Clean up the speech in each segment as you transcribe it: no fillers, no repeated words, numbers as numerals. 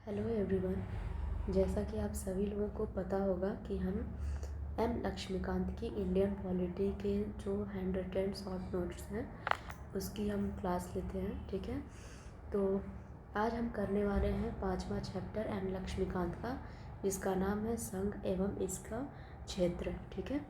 Hello everyone. जैसा कि आप सभी लोगों को पता होगा कि हम एम लक्ष्मीकांत की इंडियन पॉलिटी के जो हैंड रिटन शॉर्ट नोट्स हैं उसकी हम क्लास लेते हैं। ठीक है, तो आज हम करने वाले हैं 5वां चैप्टर एम लक्ष्मीकांत का, जिसका नाम है संघ एवं इसका क्षेत्र। ठीक है,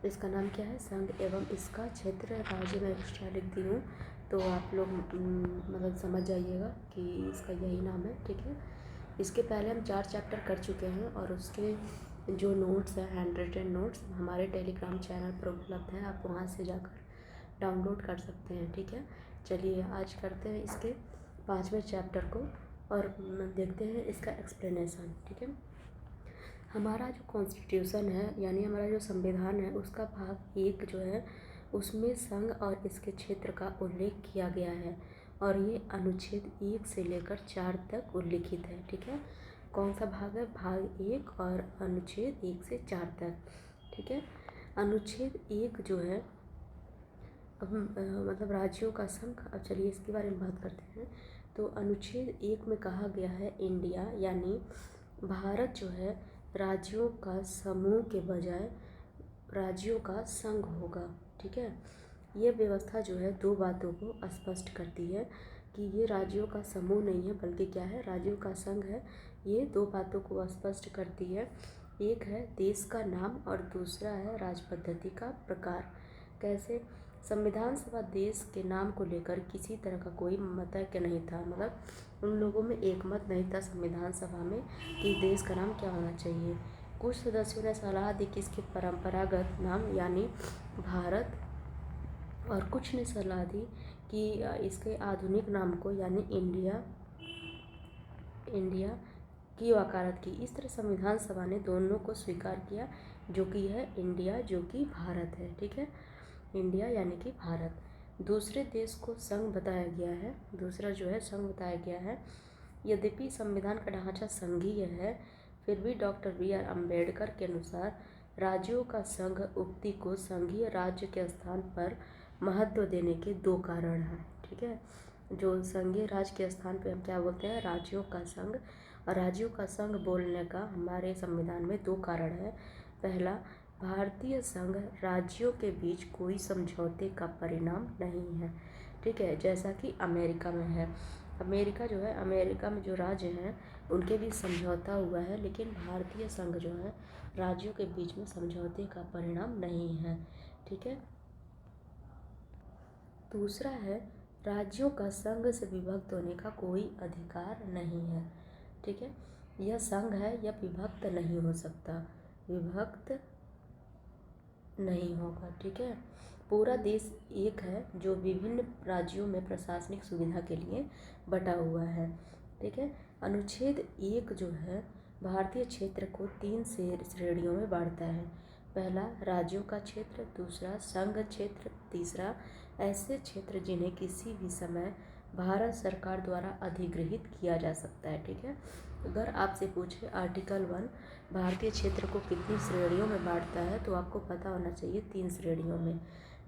इसका नाम क्या है? संघ एवं इसका क्षेत्र। राज्य में एक्स्ट्रा लिख दी हूँ, तो आप लोग मतलब समझ जाइएगा कि इसका यही नाम है। ठीक है, इसके पहले हम 4 चैप्टर कर चुके हैं और उसके जो नोट्स हैं, हैंड रिटन नोट्स, हमारे टेलीग्राम चैनल पर उपलब्ध हैं। आप वहाँ से जाकर डाउनलोड कर सकते हैं। ठीक है, चलिए आज करते हैं इसके 5वें चैप्टर को और देखते हैं इसका एक्सप्लेनेशन। ठीक है, हमारा जो कॉन्स्टिट्यूशन है यानी हमारा जो संविधान है उसका भाग 1 जो है उसमें संघ और इसके क्षेत्र का उल्लेख किया गया है और ये अनुच्छेद 1 से लेकर 4 तक उल्लिखित है। ठीक है, कौन सा भाग है? भाग 1 और अनुच्छेद 1 से 4 तक। ठीक है, अनुच्छेद 1 जो है अब मतलब राज्यों का संघ। अब चलिए इसके बारे में बात करते हैं। तो अनुच्छेद 1 में कहा गया है इंडिया यानी भारत जो है राज्यों का समूह के बजाय राज्यों का संघ होगा। ठीक है, ये व्यवस्था जो है 2 बातों को स्पष्ट करती है कि ये राज्यों का समूह नहीं है बल्कि क्या है? राज्यों का संघ है। ये 2 बातों को स्पष्ट करती है। एक है देश का नाम और दूसरा है राज पद्धति का प्रकार। कैसे? संविधान सभा देश के नाम को लेकर किसी तरह का कोई मतैक्य नहीं था, मतलब उन लोगों में एक मत नहीं था संविधान सभा में कि देश का नाम क्या होना चाहिए। कुछ सदस्यों ने सलाह दी कि इसके परंपरागत नाम यानी भारत, और कुछ ने सलाह दी कि इसके आधुनिक नाम को यानी इंडिया की वकालत की। इस तरह संविधान सभा ने दोनों को स्वीकार किया, जो कि है इंडिया, जो कि भारत है। ठीक है, इंडिया यानी कि भारत। दूसरे देश को संघ बताया गया है, दूसरा जो है संघ बताया गया है। यद्यपि संविधान का ढांचा संघीय है, फिर भी डॉक्टर BR अम्बेडकर के अनुसार राज्यों का संघ उक्ति को संघीय राज्य के स्थान पर महत्व देने के 2 कारण हैं। ठीक है, जो संघीय राज्य के स्थान पे हम क्या बोलते हैं? राज्यों का संघ। और राज्यों का संघ बोलने का हमारे संविधान में 2 कारण है। पहला, भारतीय संघ राज्यों के बीच कोई समझौते का परिणाम नहीं है। ठीक है, जैसा कि अमेरिका में है। अमेरिका जो है, अमेरिका में जो राज्य हैं उनके बीच समझौता हुआ है, लेकिन भारतीय संघ जो है राज्यों के बीच में समझौते का परिणाम नहीं है। ठीक है, दूसरा है राज्यों का संघ से विभक्त होने का कोई अधिकार नहीं है। ठीक है, यह संघ है, यह विभक्त नहीं हो सकता, विभक्त नहीं होगा। ठीक है, पूरा देश एक है जो विभिन्न राज्यों में प्रशासनिक सुविधा के लिए बटा हुआ है। ठीक है, अनुच्छेद 1 जो है भारतीय क्षेत्र को 3 श्रेणियों में बांटता है। पहला राज्यों का क्षेत्र, दूसरा संघ क्षेत्र, तीसरा ऐसे क्षेत्र जिन्हें किसी भी समय भारत सरकार द्वारा अधिगृहित किया जा सकता है। ठीक है, अगर आपसे पूछे आर्टिकल 1 भारतीय क्षेत्र को कितनी श्रेणियों में बांटता है तो आपको पता होना चाहिए 3 श्रेणियों में।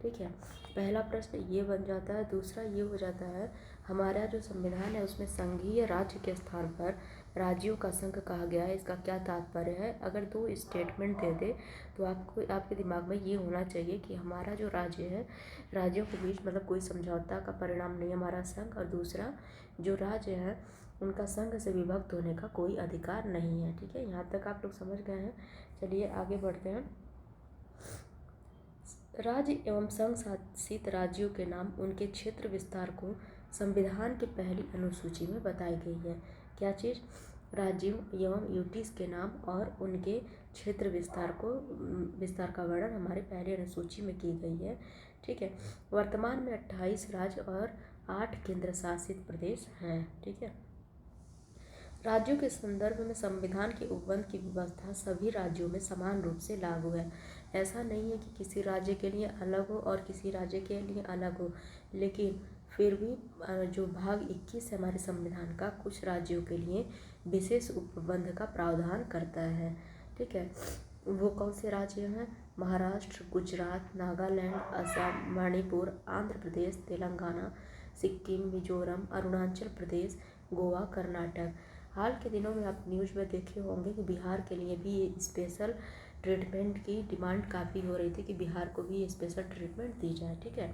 ठीक है, पहला प्रश्न ये बन जाता है। दूसरा ये हो जाता है हमारा जो संविधान है उसमें संघीय राज्य के स्थान पर राज्यों का संघ कहा गया है, इसका क्या तात्पर्य है? अगर 2 स्टेटमेंट दे दे तो आपको आपके दिमाग में ये होना चाहिए कि हमारा जो राज्य है राज्यों के बीच मतलब कोई समझौता का परिणाम नहीं हमारा संघ, और दूसरा जो राज्य है उनका संघ से विभक्त होने का कोई अधिकार नहीं है। ठीक है, यहाँ तक आप लोग समझ गए हैं। चलिए आगे बढ़ते हैं। राज्य एवं संघ शासित राज्यों के नाम उनके क्षेत्र विस्तार को संविधान की पहली अनुसूची में बताई गई है। क्या चीज़? राज्यों एवं यूटीज के नाम और उनके क्षेत्र विस्तार का वर्णन हमारे पहली अनुसूची में की गई है। ठीक है, वर्तमान में 28 राज्य और 8 केंद्र शासित प्रदेश हैं। ठीक है, राज्यों के संदर्भ में संविधान के उपबंध की व्यवस्था सभी राज्यों में समान रूप से लागू है। ऐसा नहीं है कि किसी राज्य के लिए अलग हो और किसी राज्य के लिए अलग हो, लेकिन फिर भी जो भाग 21 है हमारे संविधान का कुछ राज्यों के लिए विशेष उपबंध का प्रावधान करता है। ठीक है, वो कौन से राज्य हैं? महाराष्ट्र, गुजरात, नागालैंड, असम, मणिपुर, आंध्र प्रदेश, तेलंगाना, सिक्किम, मिजोरम, अरुणाचल प्रदेश, गोवा, कर्नाटक। हाल के दिनों में आप न्यूज़ में देखे होंगे कि बिहार के लिए भी स्पेशल ट्रीटमेंट की डिमांड काफ़ी हो रही थी कि बिहार को भी स्पेशल ट्रीटमेंट दी जाए, ठीक है।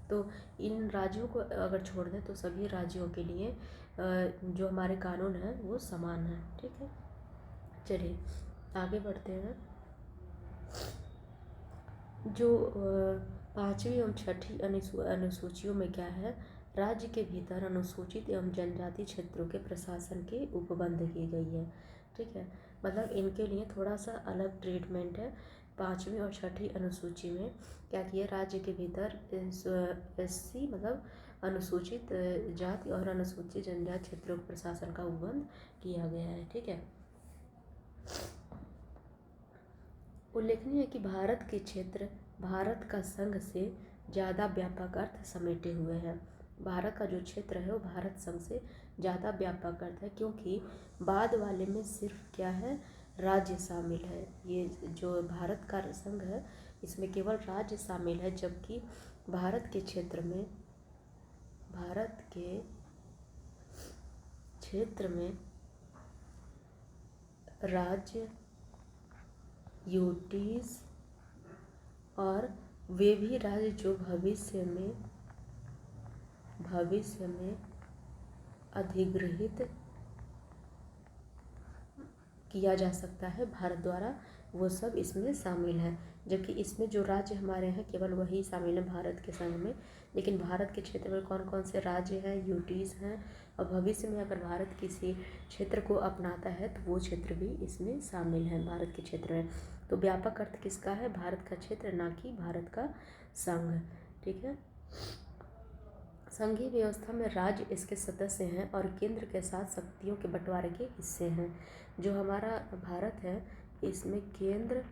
तो इन राज्यों को अगर छोड़ दें तो सभी राज्यों के लिए जो हमारे कानून हैं वो समान है, ठीक है। चलिए आगे बढ़ते हैं। जो पाँचवीं एवं छठी अनुसूचियों में क्या है, राज्य के भीतर अनुसूचित एवं जनजाति क्षेत्रों के प्रशासन की उपबंध की गई है, ठीक है। मतलब इनके लिए थोड़ा सा अलग ट्रीटमेंट है। पाँचवीं और छठी अनुसूची में क्या किया, राज्य के भीतर SC मतलब अनुसूचित जाति और अनुसूचित जनजाति क्षेत्रों के प्रशासन का उपबंध किया गया है, ठीक है। उल्लेखनीय है कि भारत के क्षेत्र भारत का संघ से ज़्यादा व्यापक अर्थ समेटे हुए हैं। भारत का जो क्षेत्र है वो भारत संघ से ज़्यादा व्यापक अर्थ है, क्योंकि बाद वाले में सिर्फ क्या है, राज्य शामिल है। ये जो भारत का संघ है इसमें केवल राज्य शामिल है, जबकि भारत के क्षेत्र में राज्य, यूटीज और वे भी राज्य जो भविष्य में अधिग्रहित किया जा सकता है भारत द्वारा, वो सब इसमें शामिल है। जबकि इसमें जो राज्य हमारे हैं केवल वही शामिल है भारत के संघ में। लेकिन भारत के क्षेत्र में कौन कौन से राज्य हैं, यूटीज हैं, और भविष्य में अगर भारत किसी क्षेत्र को अपनाता है तो वो क्षेत्र भी इसमें शामिल है भारत के क्षेत्र में। तो व्यापक अर्थ किसका है, भारत का क्षेत्र, ना कि भारत का संघ, ठीक है। संघीय व्यवस्था में राज्य इसके सदस्य हैं और केंद्र के साथ शक्तियों के बंटवारे के हिस्से हैं। जो हमारा भारत है इसमें केंद्र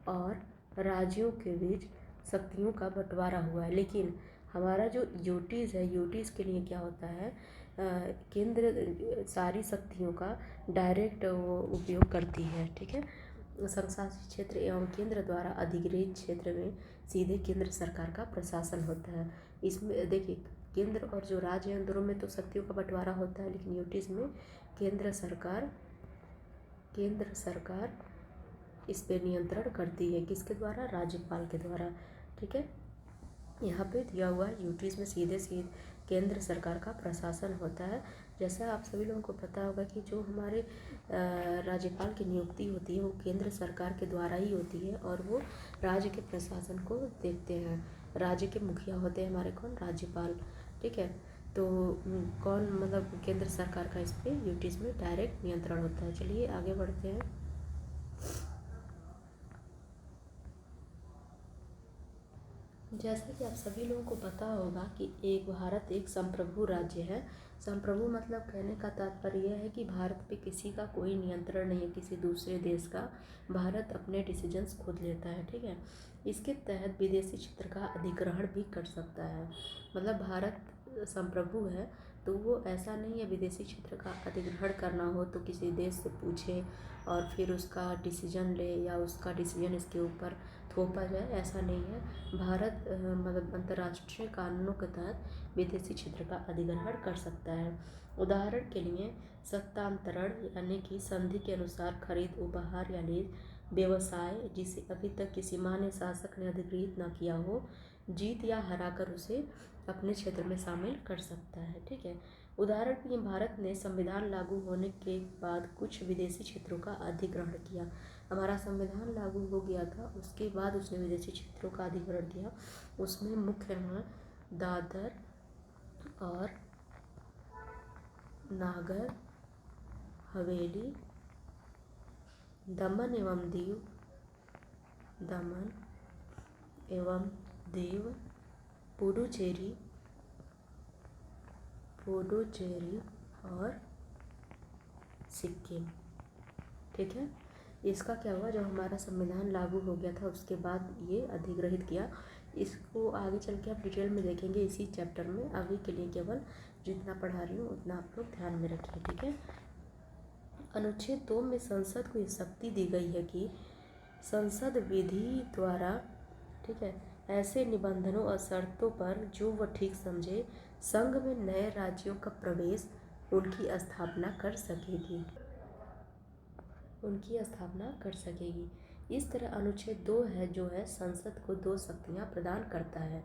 और राज्यों के बीच शक्तियों का बंटवारा हुआ है। लेकिन हमारा जो यूटीज़ है, यूटीज़ के लिए क्या होता है, केंद्र सारी शक्तियों का डायरेक्ट वो उपयोग करती है, ठीक है। संशासित क्षेत्र एवं केंद्र द्वारा अधिगृहित क्षेत्र में सीधे केंद्र सरकार का प्रशासन होता है। इसमें देखिए केंद्र और जो राज्य हैं दोनों में तो शक्तियों का बंटवारा होता है, लेकिन यूटीज़ में केंद्र सरकार इस पे नियंत्रण करती है, किसके द्वारा, राज्यपाल के द्वारा, ठीक है। यहाँ पे दिया हुआ है यूटीज़ में सीधे केंद्र सरकार का प्रशासन होता है। जैसा आप सभी लोगों को पता होगा कि जो हमारे राज्यपाल की नियुक्ति होती है वो केंद्र सरकार के द्वारा ही होती है और वो राज्य के प्रशासन को देखते हैं। राज्य के मुखिया होते हैं हमारे कौन, राज्यपाल, ठीक है। तो कौन मतलब केंद्र सरकार का इस पे यूटीज़ में डायरेक्ट नियंत्रण होता है। चलिए आगे बढ़ते हैं। जैसा कि आप सभी लोगों को पता होगा कि एक भारत एक संप्रभु राज्य है। संप्रभु मतलब कहने का तात्पर्य यह है कि भारत पे किसी का कोई नियंत्रण नहीं है, किसी दूसरे देश का। भारत अपने डिसीजंस खुद लेता है, ठीक है। इसके तहत विदेशी क्षेत्र का अधिग्रहण भी कर सकता है। मतलब भारत संप्रभु है तो वो ऐसा नहीं है विदेशी क्षेत्र का अधिग्रहण करना हो तो किसी देश से पूछे और फिर उसका डिसीजन ले या उसका डिसीजन इसके ऊपर थोपा जाए, ऐसा नहीं है। भारत मतलब अंतर्राष्ट्रीय कानूनों के तहत विदेशी क्षेत्र का अधिग्रहण कर सकता है। उदाहरण के लिए सत्तांतरण यानी कि संधि के अनुसार खरीद, उपहार या लीज, व्यवसाय जिसे अभी तक किसी मान्य शासक ने अधिग्रहित न किया हो, जीत या हराकर उसे अपने क्षेत्र में शामिल कर सकता है, ठीक है। उदाहरण के लिए भारत ने संविधान लागू होने के बाद कुछ विदेशी क्षेत्रों का अधिग्रहण किया। हमारा संविधान लागू हो गया था उसके बाद उसने विदेशी क्षेत्रों का अधिग्रहण किया। उसमें मुख्य हैं दादर और नागर हवेली, दमन एवं दीव, पुडुचेरी और सिक्किम, ठीक है। इसका क्या हुआ, जब हमारा संविधान लागू हो गया था उसके बाद ये अधिग्रहित किया। इसको आगे चल के आप डिटेल में देखेंगे इसी चैप्टर में। अभी के लिए केवल जितना पढ़ा रही हूँ उतना आप लोग ध्यान में रखिए, ठीक है। अनुच्छेद 2 में संसद को ये शक्ति दी गई है कि संसद विधि द्वारा, ठीक है, ऐसे निबंधनों और शर्तों पर जो वह ठीक समझे संघ में नए राज्यों का प्रवेश उनकी स्थापना कर सकेगी। इस तरह अनुच्छेद 2 है जो है संसद को 2 शक्तियाँ प्रदान करता है।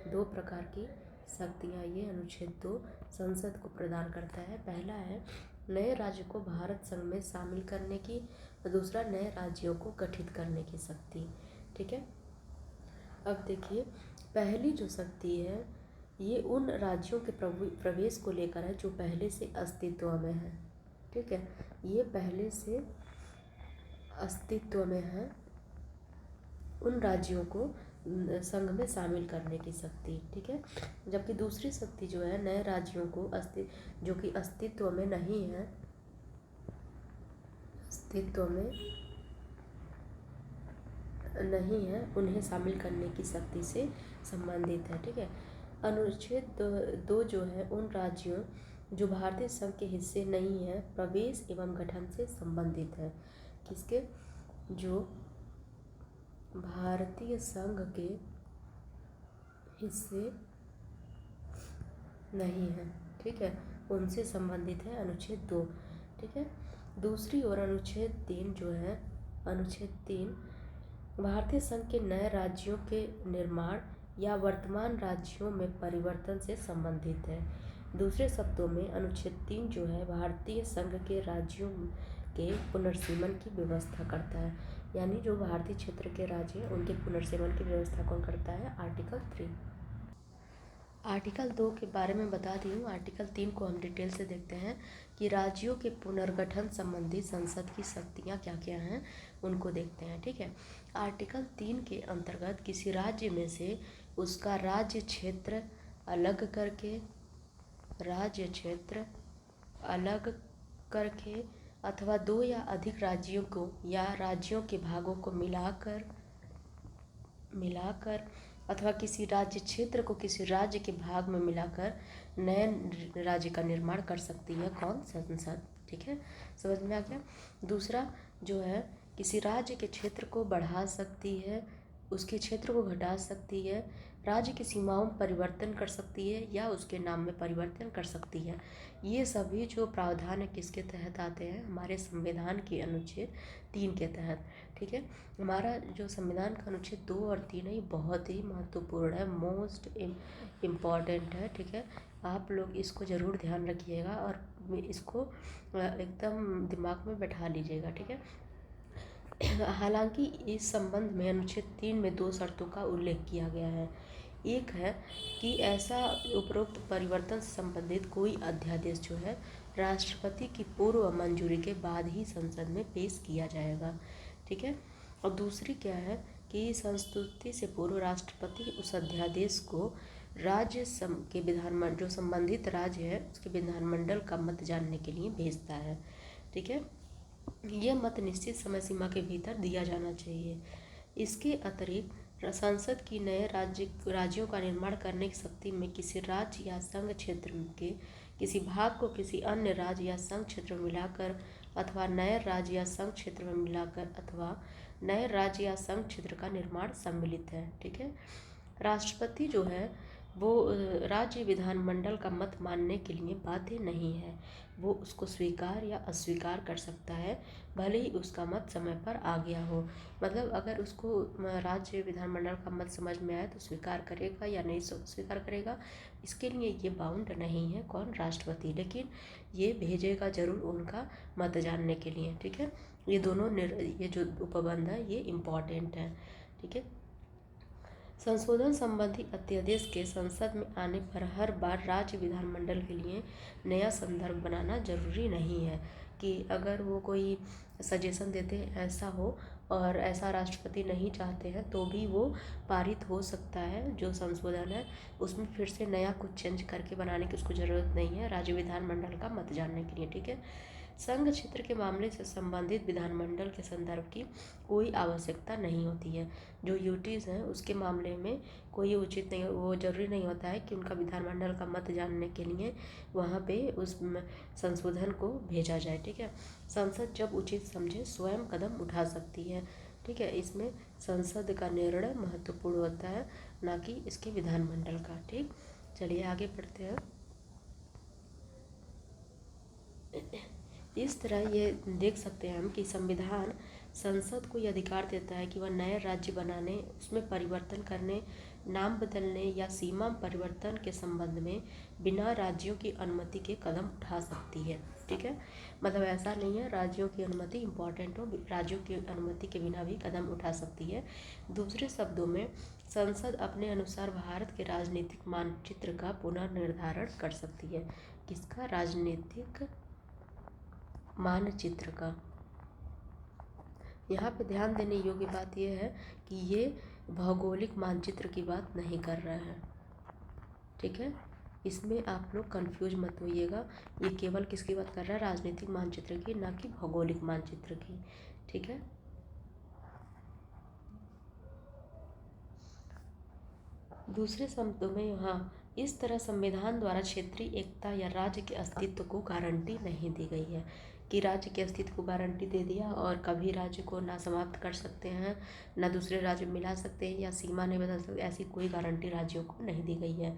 2 प्रकार की शक्तियाँ ये अनुच्छेद 2 संसद को प्रदान करता है। पहला है नए राज्य को भारत संघ में शामिल करने की, और दूसरा नए राज्यों को गठित करने की शक्ति। ठीक है, अब देखिए पहली जो शक्ति है ये उन राज्यों के प्रवेश को लेकर है जो पहले से अस्तित्व में है। ठीक है, ये पहले से अस्तित्व में है, उन राज्यों को संघ में शामिल करने की शक्ति। ठीक है, जबकि दूसरी शक्ति जो है नए राज्यों को जो कि अस्तित्व में नहीं है, उन्हें शामिल करने की शक्ति से संबंधित है। ठीक है, अनुच्छेद 2 जो है उन राज्यों जो भारतीय संघ के हिस्से नहीं है प्रवेश एवं गठन से संबंधित है। किसके? जो भारतीय संघ के हिस्से नहीं है, ठीक है, उनसे संबंधित है अनुच्छेद 2। ठीक है, दूसरी ओर अनुच्छेद 3 जो है, अनुच्छेद 3 भारतीय संघ के नए राज्यों के निर्माण या वर्तमान राज्यों में परिवर्तन से संबंधित है। दूसरे शब्दों में अनुच्छेद 3 जो है भारतीय संघ के राज्यों के पुनर्सीमन की व्यवस्था करता है। यानी जो भारतीय क्षेत्र के राज्य हैं उनके पुनर्सीमन की व्यवस्था कौन करता है? आर्टिकल 3। आर्टिकल 2 के बारे में बता दी हूँ। आर्टिकल 3 को हम डिटेल से देखते हैं कि राज्यों के पुनर्गठन संबंधी संसद की शक्तियाँ क्या क्या हैं, उनको देखते हैं। ठीक है, आर्टिकल 3 के अंतर्गत किसी राज्य में से उसका राज्य क्षेत्र अलग करके अथवा 2 या अधिक राज्यों को या राज्यों के भागों को मिलाकर अथवा किसी राज्य क्षेत्र को किसी राज्य के भाग में मिलाकर नए राज्य का निर्माण कर सकती है कौन? संसद। ठीक है, समझ में आ गया। दूसरा जो है किसी राज्य के क्षेत्र को बढ़ा सकती है, उसके क्षेत्र को घटा सकती है, राज्य की सीमाओं में परिवर्तन कर सकती है या उसके नाम में परिवर्तन कर सकती है। ये सभी जो प्रावधान है किसके तहत आते हैं? हमारे संविधान के अनुच्छेद 3 के तहत। ठीक है, हमारा जो संविधान का अनुच्छेद 2 और 3 है ये बहुत ही महत्वपूर्ण है, मोस्ट इम्पॉर्टेंट है। ठीक है, आप लोग इसको ज़रूर ध्यान रखिएगा और इसको एकदम दिमाग में बैठा लीजिएगा। ठीक है, हालांकि इस संबंध में अनुच्छेद 3 में 2 शर्तों का उल्लेख किया गया है। एक है कि ऐसा उपरोक्त परिवर्तन से संबंधित कोई अध्यादेश जो है राष्ट्रपति की पूर्व मंजूरी के बाद ही संसद में पेश किया जाएगा। ठीक है, और दूसरी क्या है कि संस्तुति से पूर्व राष्ट्रपति उस अध्यादेश को राज्य के विधानमंडल, जो संबंधित राज्य है उसके विधानमंडल का मत जानने के लिए भेजता है। ठीक है, यह मत निश्चित समय सीमा के भीतर दिया जाना चाहिए। इसके अतिरिक्त संसद की नए राज्यों का निर्माण करने की शक्ति में किसी राज्य या संघ क्षेत्र के किसी भाग को किसी अन्य राज्य या संघ क्षेत्र में मिलाकर अथवा नए राज्य या संघ क्षेत्र में मिलाकर अथवा नए राज्य या संघ क्षेत्र का निर्माण सम्मिलित है। ठीक है, राष्ट्रपति जो है वो राज्य विधानमंडल का मत मानने के लिए बाध्य नहीं है, वो उसको स्वीकार या अस्वीकार कर सकता है, भले ही उसका मत समय पर आ गया हो। मतलब अगर उसको राज्य विधानमंडल का मत समझ में आए तो स्वीकार करेगा या नहीं स्वीकार करेगा, इसके लिए ये बाउंड नहीं है कौन? राष्ट्रपति, लेकिन ये भेजेगा जरूर उनका मत जानने के लिए। ठीक है, ये दोनों ये जो उपबंध है ये इम्पॉर्टेंट है। ठीक है, संशोधन संबंधी अध्यादेश के संसद में आने पर हर बार राज्य विधानमंडल के लिए नया संदर्भ बनाना जरूरी नहीं है कि अगर वो कोई सजेशन देते हैं ऐसा हो और ऐसा राष्ट्रपति नहीं चाहते हैं तो भी वो पारित हो सकता है। जो संशोधन है उसमें फिर से नया कुछ चेंज करके बनाने की उसको ज़रूरत नहीं है राज्य विधानमंडल का मत जानने के लिए। ठीक है, संघ क्षेत्र के मामले से संबंधित विधानमंडल के संदर्भ की कोई आवश्यकता नहीं होती है। जो यूटीज़ हैं उसके मामले में कोई उचित नहीं, वो जरूरी नहीं होता है कि उनका विधानमंडल का मत जानने के लिए वहाँ पे उस संशोधन को भेजा जाए। ठीक है, संसद जब उचित समझे स्वयं कदम उठा सकती है। ठीक है, इसमें संसद का निर्णय महत्वपूर्ण होता है, ना कि इसके विधानमंडल का। ठीक, चलिए आगे बढ़ते हैं। इस तरह ये देख सकते हैं हम कि संविधान संसद को ये अधिकार देता है कि वह नए राज्य बनाने, उसमें परिवर्तन करने, नाम बदलने या सीमा परिवर्तन के संबंध में बिना राज्यों की अनुमति के कदम उठा सकती है। ठीक है, मतलब ऐसा नहीं है राज्यों की अनुमति इम्पॉर्टेंट हो, राज्यों की अनुमति के बिना भी कदम उठा सकती है। दूसरे शब्दों में संसद अपने अनुसार भारत के राजनीतिक मानचित्र का पुनर्निर्धारण कर सकती है। किसका? राजनीतिक मानचित्र का। यहाँ पे ध्यान देने योग्य बात यह है कि ये भौगोलिक मानचित्र की बात नहीं कर रहा है। ठीक है, इसमें आप लोग कंफ्यूज मत होइएगा, ये केवल किसकी बात कर रहा है? राजनीतिक मानचित्र की, ना कि भौगोलिक मानचित्र की। ठीक है, दूसरे शब्दों में यहाँ इस तरह संविधान द्वारा क्षेत्रीय एकता या राज्य के अस्तित्व को गारंटी नहीं दी गई है कि राज्य के अस्तित्व को गारंटी दे दिया और कभी राज्य को ना समाप्त कर सकते हैं, ना दूसरे राज्य में मिला सकते हैं या सीमा नहीं बदल सकते, ऐसी कोई गारंटी राज्यों को नहीं दी गई है।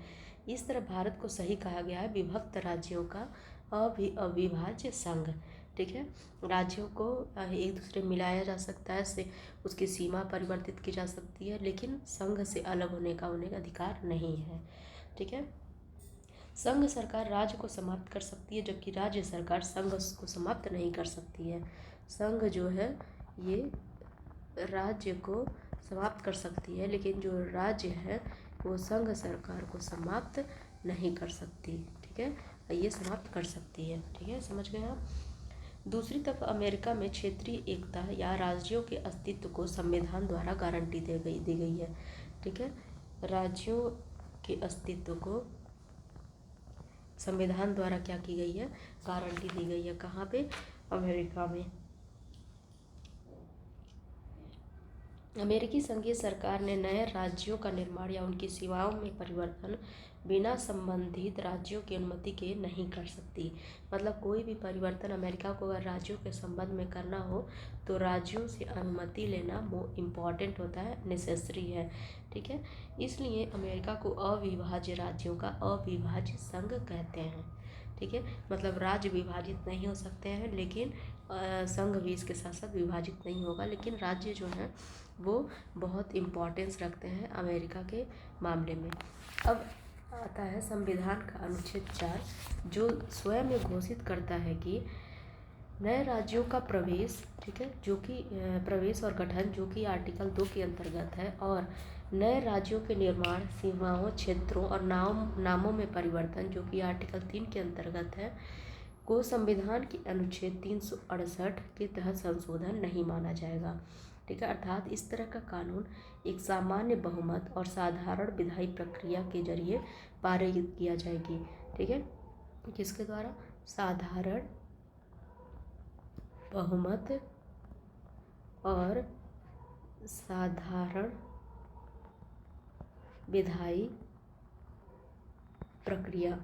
इस तरह भारत को सही कहा गया है विभक्त राज्यों का अविभाज्य संघ। ठीक है, राज्यों को एक दूसरे मिलाया जा सकता है, से उसकी सीमा परिवर्तित की जा सकती है, लेकिन संघ से अलग होने का उन्हें अधिकार नहीं है। ठीक है, संघ सरकार राज्य को समाप्त कर सकती है, जबकि राज्य सरकार संघ को समाप्त नहीं कर सकती है। संघ जो है ये राज्य को समाप्त कर सकती है, लेकिन जो राज्य है वो संघ सरकार को समाप्त नहीं कर सकती। ठीक है, ये समाप्त कर सकती है। ठीक है, समझ गए आप। दूसरी तरफ अमेरिका में क्षेत्रीय एकता या राज्यों के अस्तित्व को संविधान द्वारा गारंटी दी गई है। ठीक है, राज्यों के अस्तित्व को संविधान द्वारा क्या की गई है? गारंटी दी गई है। कहाँ पे? अमेरिका में। अमेरिकी संघीय सरकार ने नए राज्यों का निर्माण या उनकी सीमाओं में परिवर्तन बिना संबंधित राज्यों की अनुमति के नहीं कर सकती। मतलब कोई भी परिवर्तन अमेरिका को अगर राज्यों के संबंध में करना हो तो राज्यों से अनुमति लेना वो इम्पॉर्टेंट होता है, नेसेसरी है। ठीक है, इसलिए अमेरिका को अविभाज्य राज्यों का अविभाज्य संघ कहते हैं। ठीक है, मतलब राज्य विभाजित नहीं हो सकते हैं, लेकिन संघ भी इसके साथ साथ विभाजित नहीं होगा, लेकिन राज्य जो हैं वो बहुत इम्पोर्टेंस रखते हैं अमेरिका के मामले में। अब आता है संविधान का अनुच्छेद 4, जो स्वयं ये घोषित करता है कि नए राज्यों का प्रवेश, ठीक है, जो कि प्रवेश और गठन जो कि आर्टिकल 2 के अंतर्गत है, और नए राज्यों के निर्माण, सीमाओं, क्षेत्रों और नामों में परिवर्तन जो कि आर्टिकल 3 के अंतर्गत है, को संविधान के अनुच्छेद 368 के तहत संशोधन नहीं माना जाएगा। ठीक है, अर्थात इस तरह का कानून एक सामान्य बहुमत और साधारण विधायी प्रक्रिया के जरिए पारित किया जाएगी। ठीक है, किसके द्वारा? साधारण बहुमत और साधारण विधायी प्रक्रिया।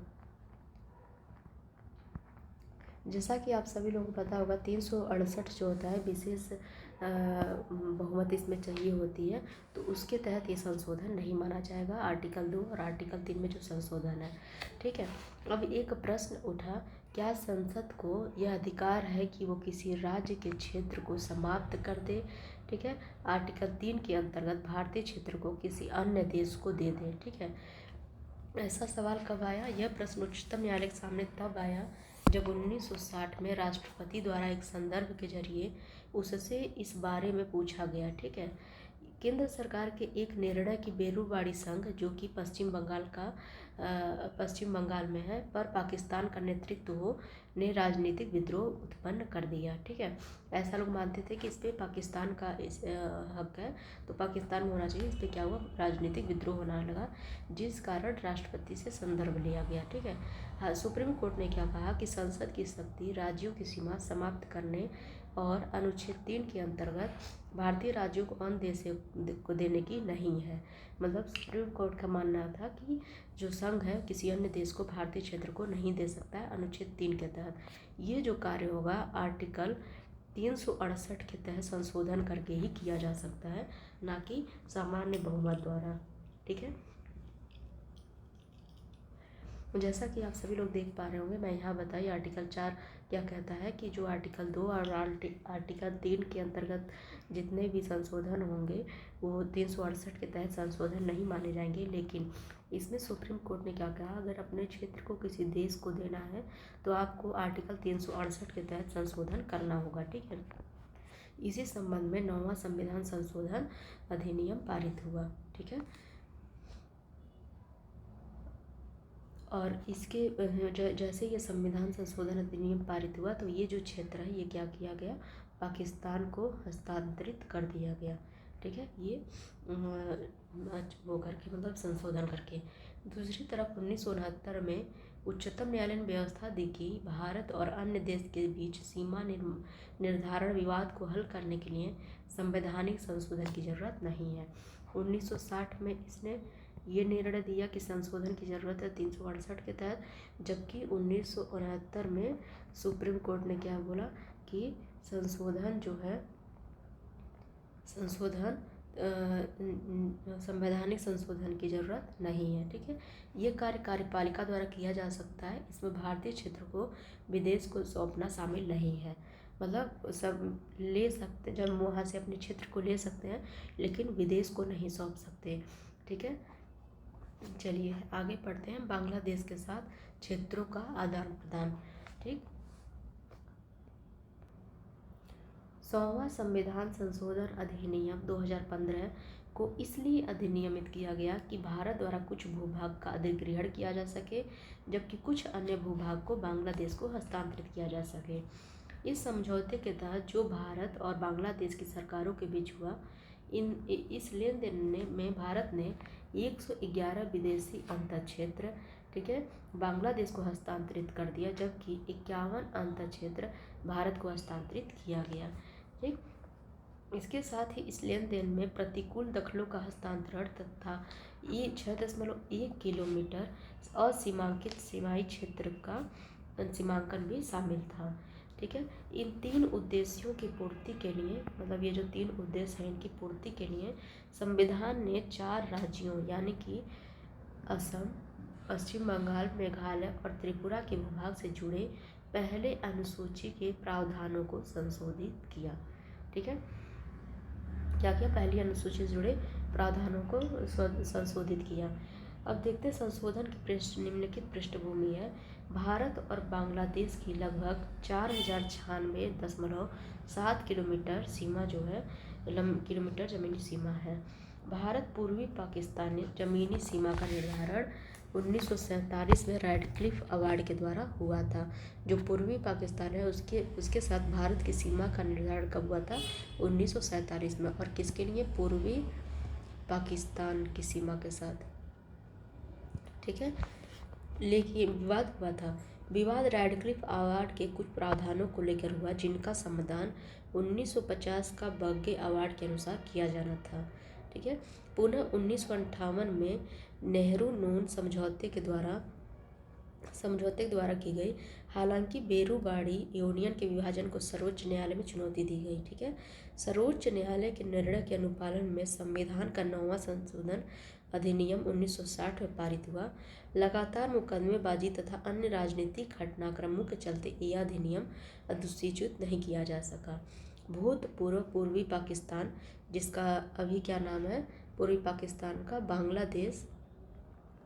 जैसा कि आप सभी लोगों को पता होगा 368 जो होता है विशेष बहुमत इसमें चाहिए होती है, तो उसके तहत ये संशोधन नहीं माना जाएगा, आर्टिकल 2 और आर्टिकल 3 में जो संशोधन है। ठीक है, अब एक प्रश्न उठा, क्या संसद को यह अधिकार है कि वो किसी राज्य के क्षेत्र को समाप्त कर दे? ठीक है, आर्टिकल 3 के अंतर्गत भारतीय क्षेत्र को किसी अन्य देश को दे दे। ठीक है, ऐसा सवाल कब आया? यह प्रश्न उच्चतम न्यायालय के सामने तब आया जब 1960 में राष्ट्रपति द्वारा एक संदर्भ के जरिए उससे इस बारे में पूछा गया। ठीक है, केंद्र सरकार के एक निर्णय की बेरुबाड़ी संघ, जो कि पश्चिम बंगाल में है, पर पाकिस्तान का नेतृत्व हो, ने राजनीतिक विद्रोह उत्पन्न कर दिया। ठीक है, ऐसा लोग मानते थे कि इस पर पाकिस्तान का हक है, तो पाकिस्तान में होना चाहिए, इस पर क्या हुआ? राजनीतिक विद्रोह होने लगा, जिस कारण राष्ट्रपति से संदर्भ लिया गया। ठीक है, हाँ, सुप्रीम कोर्ट ने क्या कहा कि संसद की शक्ति राज्यों की सीमा समाप्त करने और अनुच्छेद 3 के अंतर्गत भारतीय राज्यों को अन्य देश को देने की नहीं है। मतलब सुप्रीम कोर्ट का मानना था कि जो संघ है किसी अन्य देश को भारतीय क्षेत्र को नहीं दे सकता है अनुच्छेद 3 के तहत। ये जो कार्य होगा आर्टिकल 368 के तहत संशोधन करके ही किया जा सकता है, ना कि सामान्य बहुमत द्वारा। ठीक है, जैसा कि आप सभी लोग देख पा रहे होंगे, मैं यहाँ बताई आर्टिकल 4 क्या कहता है कि जो आर्टिकल 2 और आर्टिकल 3 के अंतर्गत जितने भी संशोधन होंगे वो 368 के तहत संशोधन नहीं माने जाएंगे। लेकिन इसमें सुप्रीम कोर्ट ने क्या कहा, अगर अपने क्षेत्र को किसी देश को देना है तो आपको आर्टिकल 368 के तहत संशोधन करना होगा। ठीक है, इसी संबंध में 9वां संविधान संशोधन अधिनियम पारित हुआ। ठीक है, और इसके जैसे ये संविधान संशोधन अधिनियम पारित हुआ तो ये जो क्षेत्र है ये क्या किया गया, पाकिस्तान को हस्तांतरित कर दिया गया। ठीक है, ये वो करके मतलब संशोधन करके। दूसरी तरफ 1969 में उच्चतम न्यायालय ने व्यवस्था दी कि भारत और अन्य देश के बीच सीमा निर्धारण विवाद को हल करने के लिए संवैधानिक संशोधन की जरूरत नहीं है। 1960 में इसने ये निर्णय दिया कि संशोधन की ज़रूरत है 368 के तहत, जबकि 1969 में सुप्रीम कोर्ट ने क्या बोला कि संशोधन जो है संवैधानिक संशोधन की ज़रूरत नहीं है। ठीक है, ये कार्य कार्यपालिका द्वारा किया जा सकता है। इसमें भारतीय क्षेत्र को विदेश को सौंपना शामिल नहीं है। मतलब सब ले सकते, जब वहाँ से अपने क्षेत्र को ले सकते हैं लेकिन विदेश को नहीं सौंप सकते। ठीक है, चलिए आगे पढ़ते हैं। बांग्लादेश के साथ क्षेत्रों का आदान प्रदान। ठीक, 100वां संविधान संशोधन अधिनियम 2015 को इसलिए अधिनियमित किया गया कि भारत द्वारा कुछ भूभाग का अधिग्रहण किया जा सके, जबकि कुछ अन्य भूभाग को बांग्लादेश को हस्तांतरित किया जा सके। इस समझौते के तहत जो भारत और बांग्लादेश की सरकारों के बीच हुआ, इस लेन देन में भारत ने 111 विदेशी अंतर क्षेत्र, ठीक है, बांग्लादेश को हस्तांतरित कर दिया, जबकि 51 अंतर क्षेत्र भारत को हस्तांतरित किया गया। ठीक, इसके साथ ही इस लेन देन में प्रतिकूल दखलों का हस्तांतरण तथा 6.1 किलोमीटर असीमांकित सीमाई क्षेत्र का सीमांकन भी शामिल था। ठीक है, इन 3 उद्देश्यों की पूर्ति के लिए, मतलब ये जो 3 उद्देश्य हैं इनकी पूर्ति के लिए संविधान ने 4 राज्यों यानी कि असम, पश्चिम बंगाल, मेघालय और त्रिपुरा के भूभाग से जुड़े पहले अनुसूची के प्रावधानों को संशोधित किया। ठीक है, क्या किया, पहली अनुसूची से जुड़े प्रावधानों को संशोधित किया। अब देखते हैं संशोधन की निम्नलिखित पृष्ठभूमि है। भारत और बांग्लादेश की लगभग 4096.7 किलोमीटर सीमा जो है किलोमीटर ज़मीनी सीमा है। भारत पूर्वी पाकिस्तान ने ज़मीनी सीमा का निर्धारण 1947 में रैडक्लिफ अवार्ड के द्वारा हुआ था। जो पूर्वी पाकिस्तान है उसके साथ भारत की सीमा का निर्धारण कब हुआ था, 1947 में। और किसके लिए, पूर्वी पाकिस्तान की सीमा के साथ। ठीक है, लेकिन विवाद हुआ था। विवाद रैडक्लिफ अवार्ड के कुछ प्रावधानों को लेकर हुआ, जिनका समाधान 1950 का बग्गे अवार्ड के अनुसार किया जाना था। ठीक है, पुनः 1958 में नेहरू नून समझौते के द्वारा की गई। हालांकि बेरूबाड़ी यूनियन के विभाजन को सर्वोच्च न्यायालय में चुनौती दी गई। ठीक है, सर्वोच्च न्यायालय के निर्णय के अनुपालन में संविधान का 9वां संशोधन अधिनियम 1960 में पारित हुआ। लगातार मुकदमेबाजी तथा अन्य राजनीतिक घटनाक्रमों के चलते यह अधिनियम अधिसूचित नहीं किया जा सका। भूतपूर्व पूर्वी पाकिस्तान, जिसका अभी क्या नाम है, पूर्वी पाकिस्तान का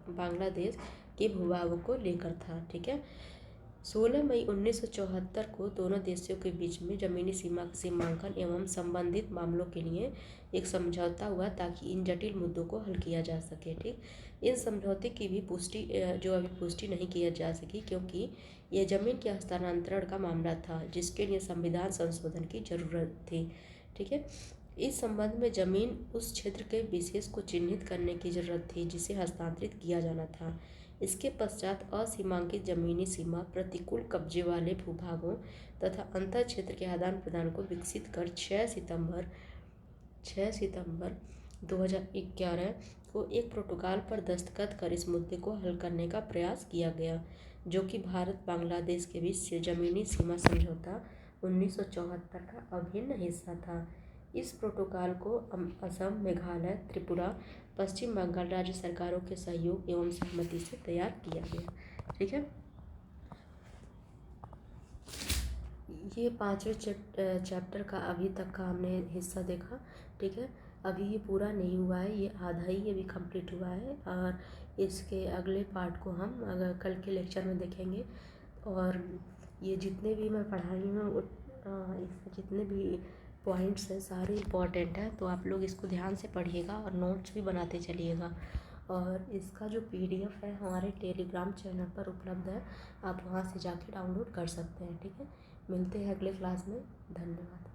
बांग्लादेश के भूभागों को लेकर था। ठीक है, 16 मई 1974 को दोनों देशों के बीच में ज़मीनी सीमा का सीमांकन एवं संबंधित मामलों के लिए एक समझौता हुआ ताकि इन जटिल मुद्दों को हल किया जा सके। ठीक, इन समझौते की भी पुष्टि नहीं किया जा सकी, क्योंकि यह ज़मीन के हस्तांतरण का मामला था जिसके लिए संविधान संशोधन की जरूरत थी। ठीक है, इस संबंध में ज़मीन उस क्षेत्र के विशेष को चिन्हित करने की जरूरत थी जिसे हस्तांतरित किया जाना था। इसके पश्चात असीमांकित ज़मीनी सीमा, प्रतिकूल कब्जे वाले भूभागों तथा अंतर क्षेत्र के आदान प्रदान को विकसित कर 6 सितंबर 2011 को एक प्रोटोकॉल पर दस्तखत कर इस मुद्दे को हल करने का प्रयास किया गया, जो कि भारत बांग्लादेश के बीच ज़मीनी सीमा समझौता 1974 का अभिन्न हिस्सा था। इस प्रोटोकॉल को असम, मेघालय, त्रिपुरा, पश्चिम बंगाल राज्य सरकारों के सहयोग एवं सहमति से तैयार किया गया। ठीक है। ये 5वें चैप्टर का अभी तक का हमने हिस्सा देखा, ठीक है। अभी ये पूरा नहीं हुआ है, ये आधा ही अभी कंप्लीट हुआ है, और इसके अगले पार्ट को हम अगर कल के लेक्चर में देखेंगे। और ये जितने भी मैं पढ़ाई हूँ इसमें जितने भी पॉइंट्स हैं सारे इम्पॉर्टेंट हैं, तो आप लोग इसको ध्यान से पढ़िएगा और नोट्स भी बनाते चलिएगा। और इसका जो PDF है हमारे टेलीग्राम चैनल पर उपलब्ध है, आप वहाँ से जाके डाउनलोड कर सकते हैं, ठीक है। मिलते हैं अगले क्लास में। धन्यवाद।